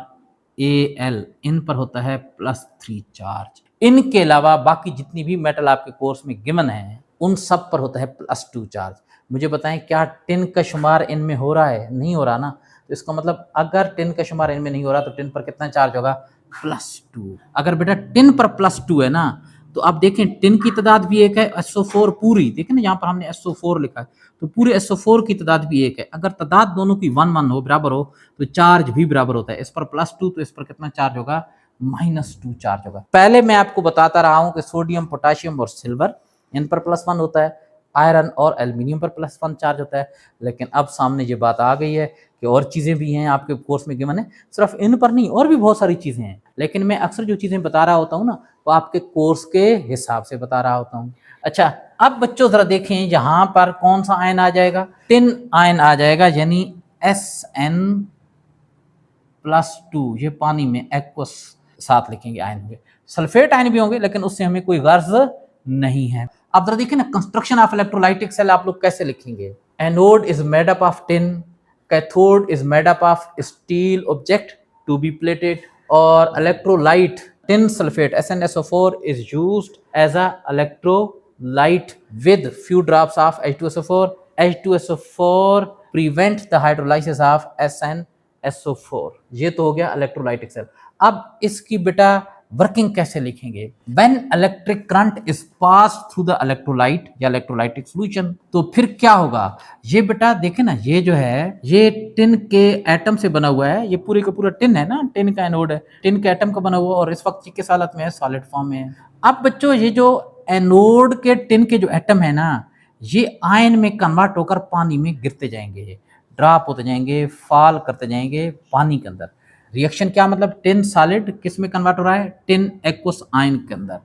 इन पर होता है +3 चार्ज। इनके अलावा बाकी जितनी भी मेटल आपके कोर्स में गिवन है उन सब पर होता है +2 चार्ज। मुझे बताएं क्या टिन का शुमार इनमें हो रहा है? नहीं हो रहा ना। तो इसका मतलब अगर टिन का शुमार इनमें नहीं हो रहा तो टिन पर कितना चार्ज होगा? +2। अगर बेटा टिन पर +2 है ना, तो आप देखें टिन की तादाद भी एक है, SO4 पूरी, देखें ना यहाँ पर हमने SO4 लिखा है, तो पूरे SO4 की तादाद भी एक है। अगर तादाद दोनों की 1 1 हो, बराबर हो, तो चार्ज भी बराबर होता है। इस पर +2 तो इस पर कितना चार्ज होगा? -2 चार्ज होगा। पहले मैं आपको बताता रहा हूं कि सोडियम, पोटाशियम और सिल्वर इन पर +1 होता है, आयरन और एल्यूमिनियम पर +1 चार्ज होता है। लेकिन अब सामने ये बात आ गई है कि और चीज़ें भी हैं आपके कोर्स में गिवन है, सिर्फ इन पर नहीं और भी बहुत सारी चीज़ें हैं। लेकिन मैं अक्सर जो चीज़ें बता रहा होता हूँ ना, वो आपके कोर्स के हिसाब से बता रहा होता हूँ। अच्छा, अब बच्चों ज़रा देखें यहाँ पर कौन सा आयन आ जाएगा? टिन आयन आ जाएगा, यानी Sn+2। ये पानी में एक्वस साथ लिखेंगे आयन होंगे। सल्फेट आयन भी होंगे लेकिन उससे हमें कोई गर्ज नहीं है। अब जरा देखिए ना, कंस्ट्रक्शन ऑफ इलेक्ट्रोलाइटिक सेल आप लोग कैसे लिखेंगे? Anode is made up of tin, cathode is made up of steel object to be plated, और electrolyte tin sulfate SnSO4 is used as a electrolyte with few drops of H2SO4. H2SO4 prevent the hydrolysis of SnSO4। ये तो हो गया electrolytic cell. अब इसकी बेटा working कैसे लिखेंगे? When electric current is passed through the electrolyte या इलेक्ट्रोलाइटिक सॉल्यूशन, तो फिर क्या होगा? ये बेटा देखे ना, ये जो है ये टिन के एटम से बना हुआ है। ये पूरे का पूरा टिन है ना, टिन का एनोड है, टिन के एटम का बना हुआ, और इस वक्त किस हालत में है? सॉलिड फॉर्म में है। अब बच्चों ये जो एनोड के टिन के जो एटम है ना, ये आयन में कन्वर्ट होकर पानी में गिरते जाएंगे, ड्रॉप होते जाएंगे, फॉल करते जाएंगे पानी के अंदर। रिएक्शन क्या मतलब? टिन सॉलिड किस में कन्वर्ट हो रहा है? टिन एक्वस आयन के अंदर।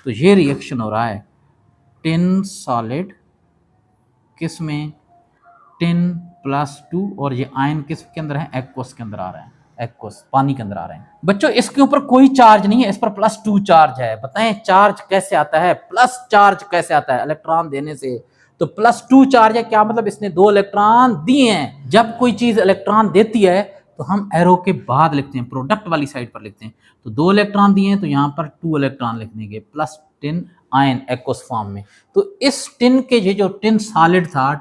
तो ये रिएक्शन हो रहा है टिन सॉलिड किस में? टिन +2, और ये आयन किस के अंदर है? एक्वस के अंदर आ रहे हैं, एक्वस पानी के अंदर आ रहे हैं। बच्चों इसके ऊपर कोई चार्ज नहीं है, इस पर +2 चार्ज है। बताएं चार्ज कैसे आता है? प्लस चार्ज कैसे आता है? इलेक्ट्रॉन देने से। तो +2 चार्ज है, क्या मतलब? इसने 2 इलेक्ट्रॉन दिए हैं। जब कोई चीज इलेक्ट्रॉन देती है तो हम एरो के बाद लिखते हैं, प्रोडक्ट वाली साइड पर लिखते हैं। तो 2 इलेक्ट्रॉन दिए हैं तो यहाँ पर 2 इलेक्ट्रॉन लिख देंगे, plus tin ion aqueous form में। तो इस टिन के ये जो टिन सॉलिड था,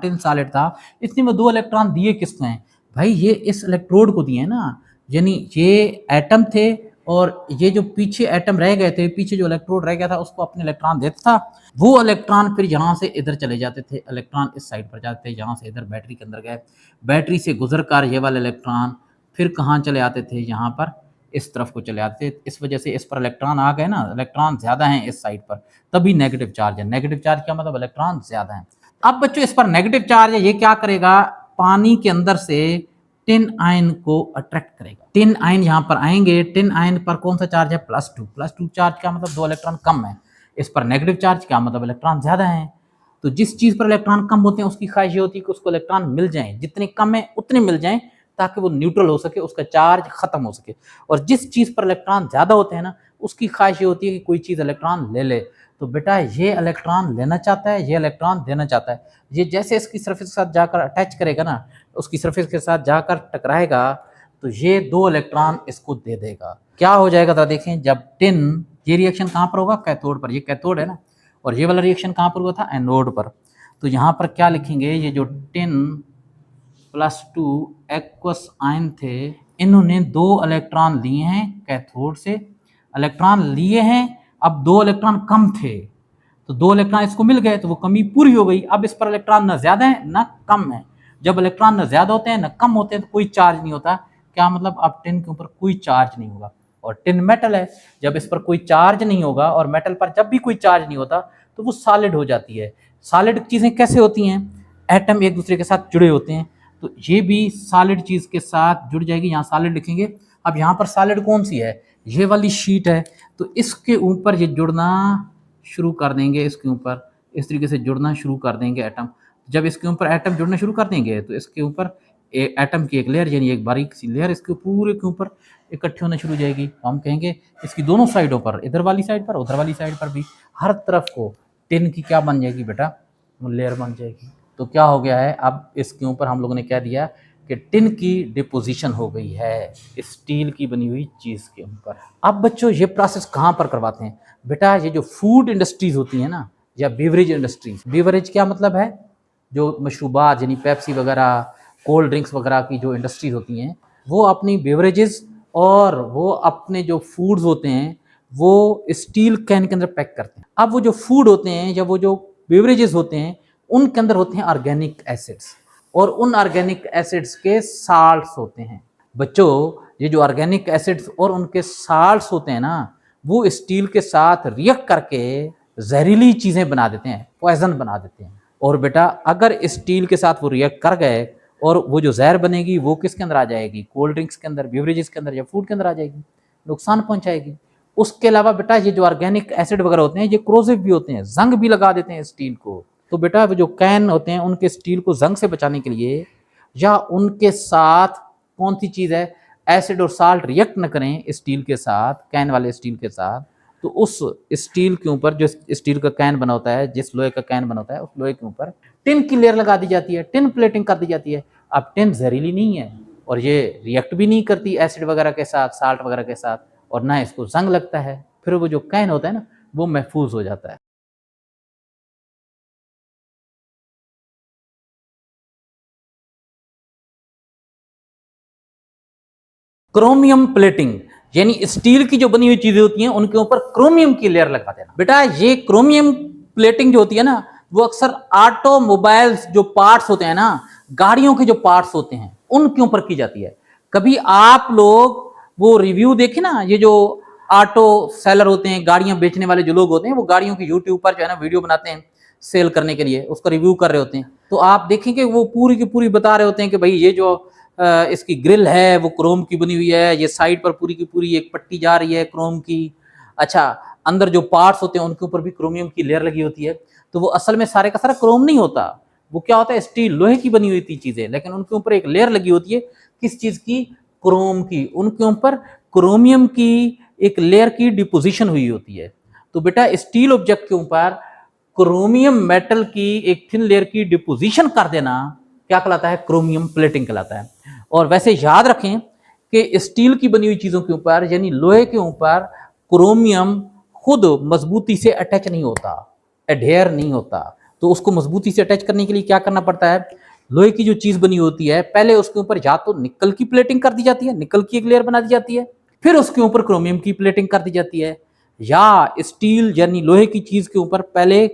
इसने में 2 इलेक्ट्रॉन दिए किसको हैं? भाई ये इस इलेक्ट्रोड को दिए हैं ना, यानी ये एटम थे और ये जो पीछे एटम रह गए थे, पीछे जो इलेक्ट्रोड रह गया था उसको अपने इलेक्ट्रॉन देता था। वो इलेक्ट्रॉन फिर यहाँ से इधर चले जाते थे, इलेक्ट्रॉन इस साइड पर जाते थे, यहाँ से इधर बैटरी के अंदर गए, बैटरी से गुजर कर ये वाले इलेक्ट्रॉन फिर कहाँ चले आते थे? यहाँ पर इस तरफ को चले आते थे। इस वजह से इस पर इलेक्ट्रॉन आ गए ना, इलेक्ट्रॉन ज्यादा हैं इस साइड पर, तभी नेगेटिव चार्ज है। नेगेटिव चार्ज क्या मतलब? इलेक्ट्रॉन ज्यादा है। अब बच्चों इस पर नेगेटिव चार्ज है, ये क्या करेगा? पानी के अंदर से टिन आयन को अट्रैक्ट करेगा। टिन आयन यहाँ पर आएंगे, टिन आयन पर कौन सा चार्ज है, +2। +2 चार्ज का मतलब 2 इलेक्ट्रॉन कम है। इस पर नेगेटिव चार्ज का मतलब इलेक्ट्रॉन ज्यादा है। तो जिस चीज पर इलेक्ट्रॉन कम होते हैं उसकी ख्वाहिश ये होती है कि उसको इलेक्ट्रॉन मिल जाए, जितने कम है उतने मिल जाएं ताकि वो न्यूट्रल हो सके, उसका चार्ज खत्म हो सके। और जिस चीज पर इलेक्ट्रॉन ज्यादा होते हैं ना, उसकी ख्वाहिश ये होती है कि कोई चीज इलेक्ट्रॉन ले ले। तो बेटा ये इलेक्ट्रॉन लेना चाहता है, ये इलेक्ट्रॉन देना चाहता है। ये जैसे इसकी सरफेस के साथ जाकर अटैच करेगा ना, उसकी सरफेस के साथ जाकर टकराएगा, तो ये 2 इलेक्ट्रॉन इसको दे देगा। क्या हो जाएगा तो देखें, जब टिन, ये रिएक्शन कहाँ पर होगा, कैथोड पर। ये कैथोड है ना, और ये वाला रिएक्शन कहाँ पर हुआ था, एनोड पर। तो यहाँ पर क्या लिखेंगे, ये जो टिन +2 एक्वस आयन थे, इन्होंने 2 इलेक्ट्रॉन लिए हैं कैथोड से, इलेक्ट्रॉन लिए हैं। अब 2 इलेक्ट्रॉन कम थे, तो 2 इलेक्ट्रॉन इसको मिल गए, तो वो कमी पूरी हो गई। अब इस पर इलेक्ट्रॉन ना ज्यादा है ना कम है। जब इलेक्ट्रॉन ना ज्यादा होते हैं ना कम होते हैं तो कोई चार्ज नहीं होता। क्या मतलब, अब टिन के ऊपर कोई चार्ज नहीं होगा। और टिन मेटल है, जब इस पर कोई चार्ज नहीं होगा, और मेटल पर जब भी कोई चार्ज नहीं होता तो वो सॉलिड हो जाती है। सॉलिड चीजें कैसे होती हैं, एटम एक दूसरे के साथ जुड़े होते हैं, तो ये भी सॉलिड चीज के साथ जुड़ जाएगी। यहाँ सॉलिड लिखेंगे। अब यहाँ पर सॉलिड कौन सी है, ये वाली शीट है, तो इसके ऊपर ये जुड़ना शुरू कर देंगे। इसके ऊपर इस तरीके से जुड़ना शुरू कर देंगे एटम। जब इसके ऊपर एटम जुड़ना शुरू कर देंगे तो इसके ऊपर एटम की एक लेयर, यानी एक बारीक सी लेयर इसके पूरे के ऊपर इकट्ठी होना शुरू हो जाएगी। हम कहेंगे इसकी दोनों साइडों पर, इधर वाली साइड पर, उधर वाली साइड पर भी, हर तरफ को टिन की क्या बन जाएगी बेटा, लेयर बन जाएगी। तो क्या हो गया है, अब इसके ऊपर हम लोगों ने क्या दिया कि टिन की डिपोजिशन हो गई है स्टील की बनी हुई चीज के ऊपर। अब बच्चों ये प्रोसेस कहाँ पर करवाते हैं बेटा, ये जो फूड इंडस्ट्रीज होती है ना, या बेवरेज इंडस्ट्रीज। बेवरेज क्या मतलब है, जो मशरूबात यानी पेप्सी वगैरह, कोल्ड ड्रिंक्स वगैरह की जो इंडस्ट्रीज होती हैं, वो अपनी बेवरेजेस और वो अपने जो फूड्स होते हैं वो स्टील कैन के अंदर पैक करते हैं। अब वो जो फूड होते हैं या वो जो बेवरेजेस होते हैं, उनके अंदर होते हैं ऑर्गेनिक एसिड्स, और उन ऑर्गेनिक एसिड्स के साल्ट्स होते हैं। बच्चों ये जो ऑर्गेनिक एसिड्स और उनके साल्ट्स होते हैं ना, वो स्टील के साथ रिएक्ट करके जहरीली चीजें बना देते हैं, पॉइजन बना देते हैं। और बेटा अगर स्टील के साथ वो रिएक्ट कर गए और वो जो जहर बनेगी वो किसके अंदर आ जाएगी, कोल्ड ड्रिंक्स के अंदर, बेवरेजेस के अंदर या फूड के अंदर आ जाएगी, नुकसान पहुंचाएगी। उसके अलावा बेटा ये जो ऑर्गेनिक एसिड वगैरह होते हैं ये क्रोसिव भी होते हैं, जंग भी लगा देते हैं स्टील को। तो बेटा वो जो कैन होते हैं उनके स्टील को जंग से बचाने के लिए, या उनके साथ कौन सी चीज है, एसिड और साल्ट रिएक्ट न करें स्टील के साथ, कैन वाले स्टील के साथ, तो उस स्टील के ऊपर, जो स्टील का कैन बना होता है, जिस लोहे का कैन बना होता है, उस लोहे के ऊपर टिन की लेयर लगा दी जाती है, टिन प्लेटिंग कर दी जाती है। अब टिन जहरीली नहीं है और ये रिएक्ट भी नहीं करती एसिड वगैरह के साथ, साल्ट वगैरह के साथ, और ना इसको जंग लगता है। फिर वो जो कैन होता है ना, वो महफूज हो जाता है। क्रोमियम प्लेटिंग, यानी स्टील की जो बनी हुई चीजें होती हैं उनके ऊपर क्रोमियम की लेयर लगा देना। बेटा ये क्रोमियम प्लेटिंग जो होती है ना, वो अक्सर ऑटोमोबाइल्स जो पार्ट्स होते हैं ना, गाड़ियों के जो पार्ट्स होते हैं उनके ऊपर की जाती है। कभी आप लोग वो रिव्यू देखे ना, ये जो ऑटो सेलर होते हैं, गाड़ियां बेचने वाले जो लोग होते हैं, वो गाड़ियों की यूट्यूब पर जो है ना वीडियो बनाते हैं सेल करने के लिए, उसका रिव्यू कर रहे होते हैं। तो आप देखेंगे वो पूरी की पूरी बता रहे होते हैं कि भाई ये जो इसकी ग्रिल है वो क्रोम की बनी हुई है, ये साइड पर पूरी की पूरी एक पट्टी जा रही है क्रोम की। अच्छा, अंदर जो पार्ट्स होते हैं उनके ऊपर भी क्रोमियम की लेयर लगी होती है। तो वो असल में सारे का सारा क्रोम नहीं होता, वो क्या होता है, स्टील, लोहे की बनी हुई थी चीजें, लेकिन उनके ऊपर एक लेयर लगी होती है किस चीज की, क्रोम की। उनके ऊपर क्रोमियम की एक लेयर की डिपोजिशन हुई होती है। तो बेटा स्टील ऑब्जेक्ट के ऊपर क्रोमियम मेटल की एक थिन लेयर की डिपोजिशन कर देना क्या कहलाता है, क्रोमियम प्लेटिंग कहलाता है। और वैसे याद रखें कि स्टील की बनी हुई चीजों के ऊपर, यानी लोहे के ऊपर, क्रोमियम खुद मजबूती से अटैच नहीं होता, एडहेयर नहीं होता। तो उसको मजबूती से अटैच करने के लिए क्या करना पड़ता है, लोहे की जो चीज बनी होती है पहले उसके ऊपर या तो निकल की प्लेटिंग कर दी जाती है, निकल की एक लेयर बना दी जाती है, फिर उसके ऊपर क्रोमियम की प्लेटिंग कर दी जाती है। या स्टील यानी लोहे की चीज के ऊपर पहले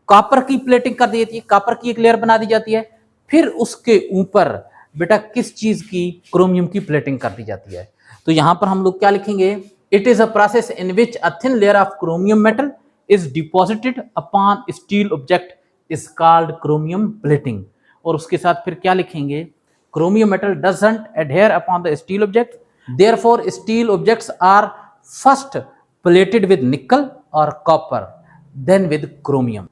कॉपर की प्लेटिंग कर दी जाती है, कॉपर की एक लेयर बना दी जाती है, फिर उसके ऊपर बेटा किस चीज की, क्रोमियम की प्लेटिंग कर दी जाती है। तो यहां पर हम लोग क्या लिखेंगे, it is a process in which a thin layer of chromium metal is deposited upon steel object is called chromium plating. और उसके साथ फिर क्या लिखेंगे, chromium metal doesn't adhere upon the steel object. Therefore, steel objects are first plated with nickel or copper, then with chromium.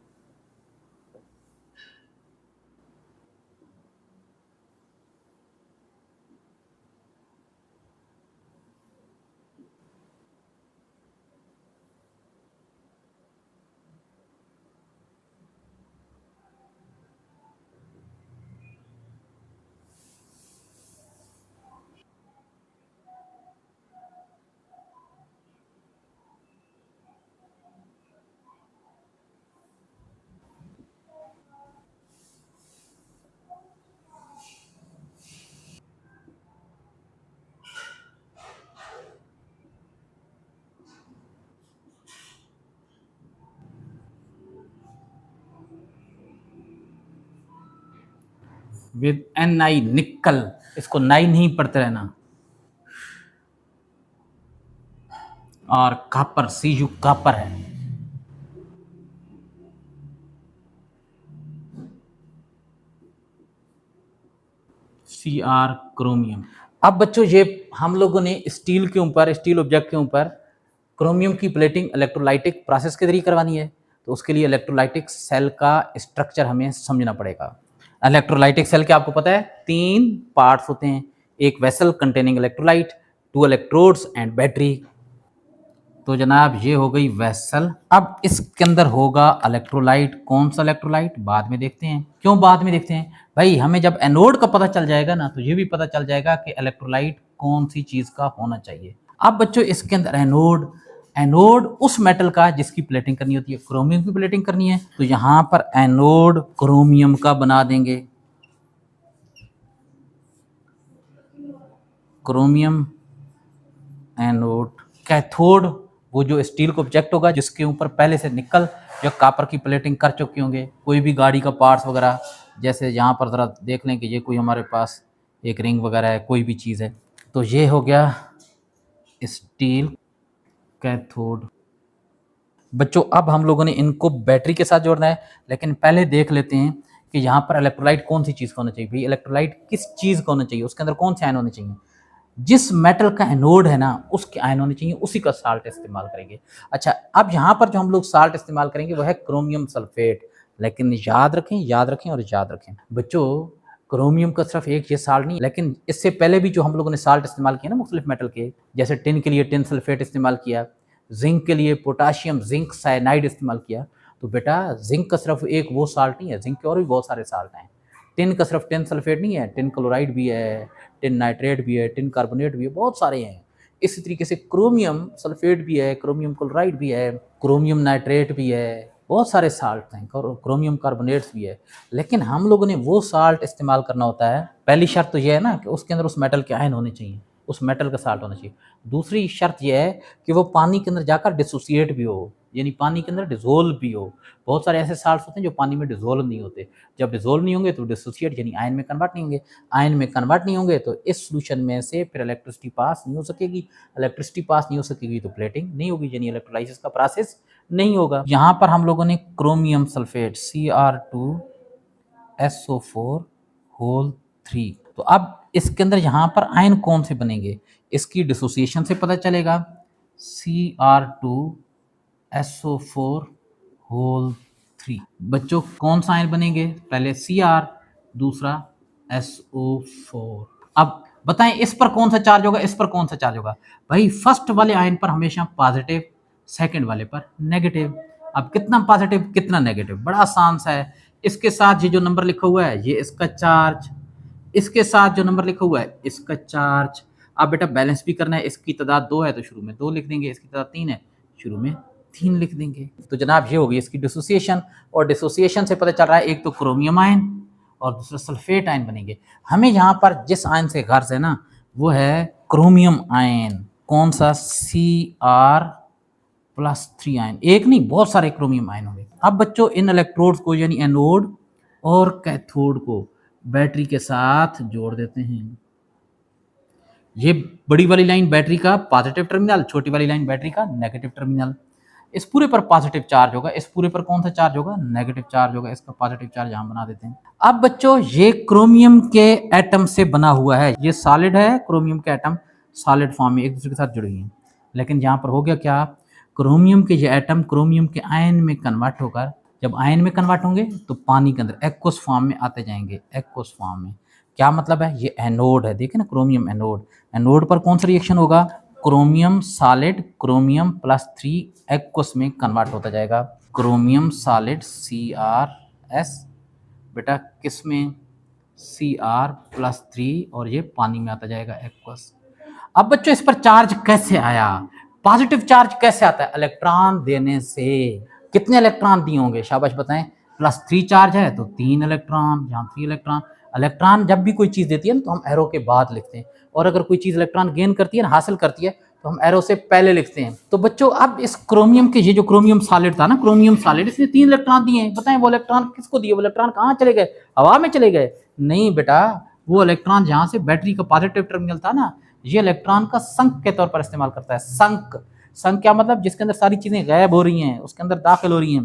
With Ni, निकल, इसको नाई नहीं पढ़ते रहना। और कापर, Cu कापर है। Cr chromium. अब बच्चों ये हम लोगों ने स्टील के ऊपर, स्टील ऑब्जेक्ट के ऊपर क्रोमियम की प्लेटिंग इलेक्ट्रोलाइटिक प्रोसेस के जरिए करवानी है, तो उसके लिए इलेक्ट्रोलाइटिक सेल का स्ट्रक्चर हमें समझना पड़ेगा। इलेक्ट्रोलाइटिक सेल के आपको पता है 3 पार्ट्स होते हैं, एक vessel containing electrolyte, 2 electrodes and battery. तो जनाब ये हो गई वेसल। अब इसके अंदर होगा इलेक्ट्रोलाइट। कौन सा इलेक्ट्रोलाइट बाद में देखते हैं। क्यों बाद में देखते हैं भाई, हमें जब एनोड का पता चल जाएगा ना, तो ये भी पता चल जाएगा कि इलेक्ट्रोलाइट कौन सी चीज का होना चाहिए। अब बच्चों इसके अंदर एनोड, एनोड उस मेटल का जिसकी प्लेटिंग करनी होती है, क्रोमियम की प्लेटिंग करनी है, तो यहां पर एनोड क्रोमियम का बना देंगे, क्रोमियम एनोड। कैथोड वो जो स्टील का ऑब्जेक्ट होगा जिसके ऊपर पहले से निकल या कॉपर की प्लेटिंग कर चुके होंगे, कोई भी गाड़ी का पार्ट्स वगैरह, जैसे यहाँ पर ज़रा देख लें कि ये कोई हमारे पास एक रिंग वगैरह है, कोई भी चीज़ है, तो ये हो गया स्टील कैथोड। बच्चों अब हम लोगों ने इनको बैटरी के साथ जोड़ना है, लेकिन पहले देख लेते हैं कि यहाँ पर इलेक्ट्रोलाइट कौन सी चीज़ का होना चाहिए। भाई इलेक्ट्रोलाइट किस चीज़ का होना चाहिए, उसके अंदर कौन से आयन होने चाहिए। जिस मेटल का एनोड है ना उसके आयन होने चाहिए, उसी का साल्ट इस्तेमाल करेंगे। अच्छा, अब यहाँ पर जो हम लोग साल्ट इस्तेमाल करेंगे वो है क्रोमियम सल्फेट। लेकिन याद रखें, याद रखें और याद रखें बच्चों, क्रोमियम का सिर्फ एक ये साल्ट नहीं, लेकिन इससे पहले भी जो हम लोगों ने साल्ट इस्तेमाल किया ना मुख्तलिफ मेटल के, जैसे टिन के लिए टिन सल्फेट इस्तेमाल किया, जिंक के लिए पोटाशियम जिंक साइनाइड इस्तेमाल किया, तो बेटा जिंक का सिर्फ एक वो साल्ट नहीं है, जिंक के और भी बहुत सारे साल्ट हैं। टिन का सिर्फ टिन सल्फेट नहीं है, टिन क्लोराइड भी है, टिन नाइट्रेट भी है, टिन कार्बोनेट भी है, बहुत सारे हैं। इसी तरीके से क्रोमियम सल्फेट भी है, क्रोमियम क्लोराइड भी है, क्रोमियम नाइट्रेट भी है, बहुत सारे साल्ट हैं, क्रोमियम कार्बोनेट्स भी है। लेकिन हम लोगों ने वो साल्ट इस्तेमाल करना होता है, पहली शर्त तो ये है ना कि उसके अंदर उस मेटल के आयन होने चाहिए, उस मेटल का साल्ट होना चाहिए। दूसरी शर्त यह है कि वो पानी के अंदर जाकर डिसोसिएट भी हो, यानी पानी के अंदर डिजोल्व भी हो। बहुत सारे ऐसे साल्ट होते हैं जो पानी में डिजोल्व नहीं होते, जब डिजोल्व नहीं होंगे तो डिसोसिएट यानी आयन में कन्वर्ट नहीं होंगे, आयन में कन्वर्ट नहीं होंगे तो इस सोल्यूशन में से फिर इलेक्ट्रिसिटी पास नहीं हो सकेगी, इलेक्ट्रिसिटी पास नहीं हो सकेगी तो प्लेटिंग नहीं होगी, यानी इलेक्ट्रोलाइसिस का प्रोसेस नहीं होगा। यहाँ पर हम लोगों ने क्रोमियम सल्फेट Cr2SO4 होल 3, तो अब इसके अंदर यहाँ पर आयन कौन से बनेंगे, इसकी डिसोसिएशन से पता चलेगा। Cr2SO4 whole 3। बच्चों कौन सा आयन बनेंगे, पहले Cr, दूसरा SO4। अब बताएं इस पर कौन सा चार्ज होगा, इस पर कौन सा चार्ज होगा। भाई फर्स्ट वाले आयन पर हमेशा पॉजिटिव, सेकंड वाले पर नेगेटिव। अब कितना पॉजिटिव कितना नेगेटिव, बड़ा आसान सा है। इसके साथ ये जो नंबर लिखा हुआ है ये इसका चार्ज, इसके साथ जो नंबर लिखा हुआ है इसका चार्ज। अब बेटा बैलेंस भी करना है, इसकी तादाद 2 है तो शुरू में 2 लिख देंगे, इसकी तादाद 3 है शुरू में 3 लिख देंगे। तो जनाब ये होगी इसकी डिसोसिएशन, और डिसोसिएशन से पता चल रहा है एक तो क्रोमियम आयन और दूसरा सल्फेट आयन बनेंगे। हमें यहाँ पर जिस आयन से गर्ज है ना वो है क्रोमियम आयन। कौन सा, Cr+3 आयन, एक नहीं बहुत सारे क्रोमियम आयन होंगे। अब बच्चों इन इलेक्ट्रोड्स को यानी एनोड और कैथोड को बैटरी के साथ जोड़ देते हैं। ये बड़ी वाली लाइन बैटरी का पॉजिटिव टर्मिनल, छोटी वाली लाइन बैटरी का नेगेटिव टर्मिनल। इस पूरे पर पॉजिटिव चार्ज होगा, इस पूरे पर कौन सा चार्ज होगा, नेगेटिव चार्ज होगा। इसका पॉजिटिव चार्ज यहाँ बना देते हैं। अब बच्चों ये क्रोमियम के एटम से बना हुआ है, ये सॉलिड है, क्रोमियम के एटम सॉलिड फॉर्म में एक दूसरे के साथ जुड़े हुए हैं। लेकिन यहाँ पर हो गया क्या, क्रोमियम के ये एटम क्रोमियम के आयन में कन्वर्ट होकर, जब आयन में कन्वर्ट होंगे तो पानी के अंदर एक्वस फॉर्म में आते जाएंगे, एक्वस फॉर्म में। क्या मतलब है, ये एनोड है, देखिए ना, क्रोमियम एनोड। एनोड पर कौन सा रिएक्शन होगा, क्रोमियम सॉलिड क्रोमियम +3 एक्वस में कन्वर्ट होता जाएगा। क्रोमियम सॉलिड CrS बेटा किस में, Cr+3, और ये पानी में आता जाएगा, एक्वस। अब बच्चों इस पर चार्ज कैसे आया, पॉजिटिव चार्ज कैसे आता है, इलेक्ट्रॉन देने से। कितने इलेक्ट्रॉन दिए होंगे, शाबाश बताएं। +3 चार्ज है तो 3 इलेक्ट्रॉन, यहाँ 3 इलेक्ट्रॉन। इलेक्ट्रॉन जब भी कोई चीज देती है ना तो हम एरो के बाद लिखते हैं, और अगर कोई चीज इलेक्ट्रॉन गेन करती है ना, हासिल करती है, तो हम एरो से पहले लिखते हैं। तो बच्चों अब इस क्रोमियम के, ये जो क्रोमियम सॉलिड था ना, क्रोमियम सॉलिड, इसने 3 इलेक्ट्रॉन दिए हैं। बताएं वो इलेक्ट्रॉन किसको दिए, वो इलेक्ट्रॉन कहाँ चले गए, हवा में चले गए? नहीं बेटा, वो इलेक्ट्रॉन जहां से बैटरी का पॉजिटिव टर्मिनल था ना, ये इलेक्ट्रॉन का संक के तौर पर इस्तेमाल करता है। संक, संक क्या मतलब, जिसके अंदर सारी चीजें गायब हो रही हैं, उसके अंदर दाखिल हो रही हैं,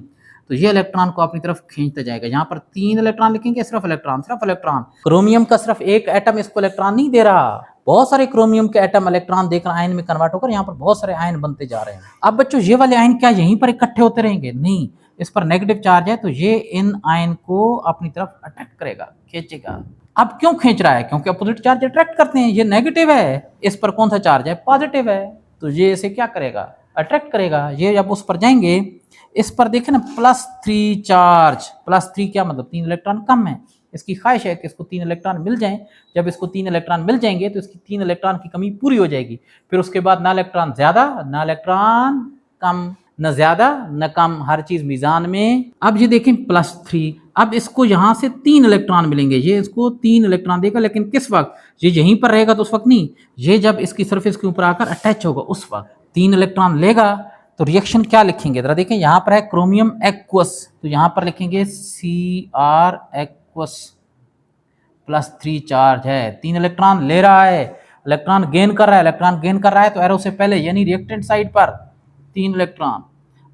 तो ये इलेक्ट्रॉन को अपनी तरफ खींचता जाएगा। यहाँ पर 3 इलेक्ट्रॉन लिखेंगे, सिर्फ इलेक्ट्रॉन, सिर्फ इलेक्ट्रॉन। क्रोमियम का सिर्फ एक एटम इसको इलेक्ट्रॉन नहीं दे रहा, बहुत सारे क्रोमियम के एटम इलेक्ट्रॉन देकर आयन में कन्वर्ट होकर यहाँ पर बहुत सारे आयन बनते जा रहे हैं। अब बच्चों ये वाले आयन क्या यहीं पर इकट्ठे होते रहेंगे? नहीं, इस पर नेगेटिव चार्ज है तो ये इन आयन को अपनी तरफ अट्रैक्ट करेगा, खींचेगा। अब क्यों खींच रहा है, क्योंकि अपोजिट चार्ज अट्रैक्ट करते हैं। ये नेगेटिव है, इस पर कौन सा चार्ज है, पॉजिटिव है, तो ये इसे क्या करेगा, अट्रैक्ट करेगा। ये जब उस पर जाएंगे, इस पर देखें ना +3 चार्ज, +3 क्या मतलब, 3 इलेक्ट्रॉन कम है। इसकी ख्वाहिश है कि इसको 3 इलेक्ट्रॉन मिल जाएं। जब इसको 3 इलेक्ट्रॉन मिल जाएंगे तो इसकी 3 इलेक्ट्रॉन की कमी पूरी हो जाएगी। फिर उसके बाद ना इलेक्ट्रॉन ज्यादा ना इलेक्ट्रॉन कम, न ज्यादा न कम, हर चीज मीजान में। अब ये देखें +3, अब इसको यहां से 3 इलेक्ट्रॉन मिलेंगे, ये इसको 3 इलेक्ट्रॉन देगा, लेकिन किस वक्त, ये यहीं पर रहेगा तो उस वक्त नहीं, ये जब इसकी सरफेस के ऊपर आकर अटैच होगा उस वक्त 3 इलेक्ट्रॉन लेगा। तो रिएक्शन क्या लिखेंगे जरा देखें, यहां पर है क्रोमियम एक्वस, तो यहां पर लिखेंगे Cr एक्वस, +3 चार्ज है, 3 इलेक्ट्रॉन ले रहा है, इलेक्ट्रॉन गेन कर रहा है, इलेक्ट्रॉन गेन कर रहा है तो एरो से पहले यानी रिएक्टेंट साइड पर 3 इलेक्ट्रॉन।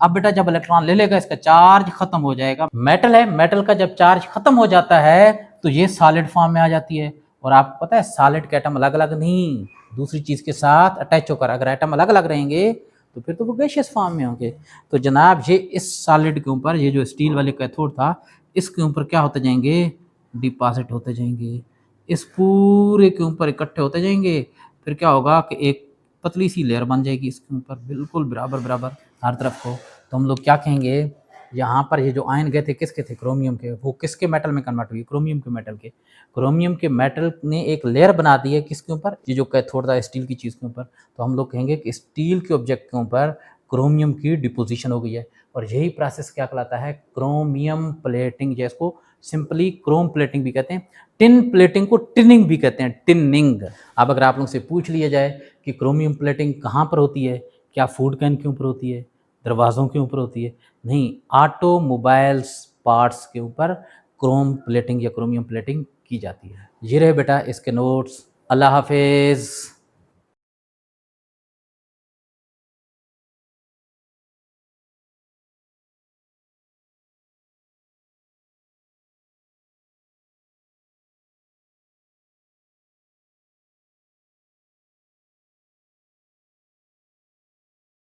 अब बेटा जब इलेक्ट्रॉन ले लेगा इसका चार्ज खत्म हो जाएगा। मेटल है, मेटल का जब चार्ज खत्म हो जाता है तो ये सॉलिड फॉर्म में आ जाती है। और आपको पता है सॉलिड के एटम अलग अलग नहीं, दूसरी चीज के साथ अटैच होकर, अगर एटम अलग अलग रहेंगे तो फिर तो वो गैसियस फॉर्म में होंगे। तो जनाब ये इस सॉलिड के ऊपर, ये जो स्टील वाले कैथोड था, इसके ऊपर क्या होते जाएंगे, डिपॉजिट होते जाएंगे, इस पूरे के ऊपर इकट्ठे होते जाएंगे। फिर क्या होगा कि एक पतली सी लेयर बन जाएगी इसके ऊपर, बिल्कुल बराबर बराबर हर तरफ को। तो हम लोग क्या कहेंगे, यहाँ पर ये जो आयन गए थे किसके थे, क्रोमियम के, वो किसके मेटल में कन्वर्ट हुई, क्रोमियम के मेटल के। क्रोमियम के मेटल ने एक लेयर बना दी है किसके ऊपर, ये जो कैथोड था स्टील की चीज़ के ऊपर। तो हम लोग कहेंगे कि स्टील के ऑब्जेक्ट के ऊपर क्रोमियम की डिपोजिशन हो गई है, और यही प्रोसेस क्या कहलाता है, क्रोमियम प्लेटिंग, जिसको सिंपली क्रोम प्लेटिंग भी कहते हैं। टिन प्लेटिंग को टिनिंग भी कहते हैं, टिनिंग। अब अगर आप लोग से पूछ लिया जाए कि क्रोमियम प्लेटिंग कहाँ पर होती है, क्या फूड कैन के ऊपर होती है, दरवाज़ों के ऊपर होती है? नहीं, ऑटोमोबाइल्स पार्ट्स के ऊपर क्रोम प्लेटिंग या क्रोमियम प्लेटिंग की जाती है। ये रहे बेटा इसके नोट्स। अल्लाह हाफिज़।